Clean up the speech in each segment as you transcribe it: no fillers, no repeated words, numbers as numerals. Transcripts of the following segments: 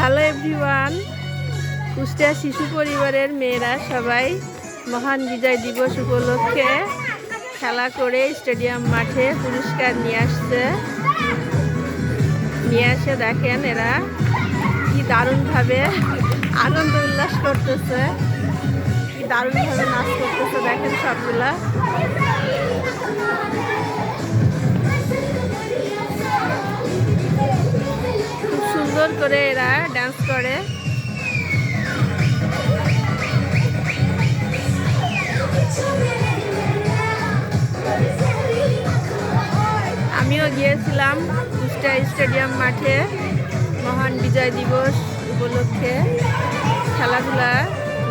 Hello everyone, Kushtia শিশু পরিবারের মেয়েরা সবাই মহান বিজয় দিবস উপলক্ষে খেলা করে স্টেডিয়াম মাঠে পুরস্কার নিয়ে আসে দেখেন এরা কি দারুণভাবে আনন্দ উল্লাস করতেছে, কি দারুণভাবে নাচ করতেছে দেখেন সবগুলা। খুব সুন্দর করে এরা ডান্স করে। আমিও গিয়েছিলাম কুষ্টিয়া স্টেডিয়াম মাঠে মহান বিজয় দিবস উপলক্ষে খেলাধুলা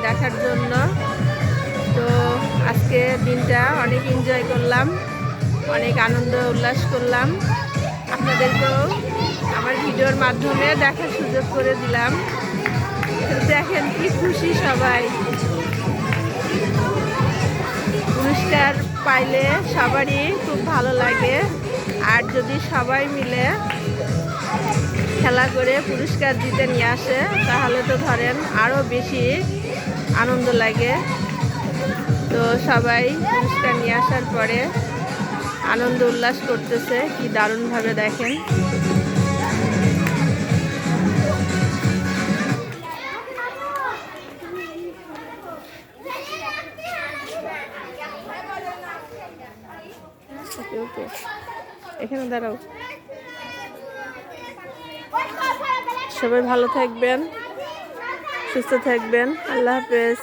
দেখার জন্য। তো আজকে দিনটা অনেক এনজয় করলাম, অনেক আনন্দ উল্লাস করলাম। আপনাদেরকেও আমার ভিডিওর মাধ্যমে দেখার সুযোগ করে দিলাম। দেখেন কি খুশি সবাই, পুরস্কার পাইলে সবারই খুব ভালো লাগে। আর যদি সবাই মিলে খেলা করে পুরস্কার জিতে নিয়ে আসে তাহলে তো ধরেন আরও বেশি আনন্দ লাগে। তো সবাই পুরস্কার নিয়ে আসার পরে আনন্দ উল্লাস করতেছে, কি দারুণভাবে দেখেন। ওকে, এখানে দাঁড়াও। সবাই ভালো থাকবেন, সুস্থ থাকবেন। আল্লাহ হাফেজ।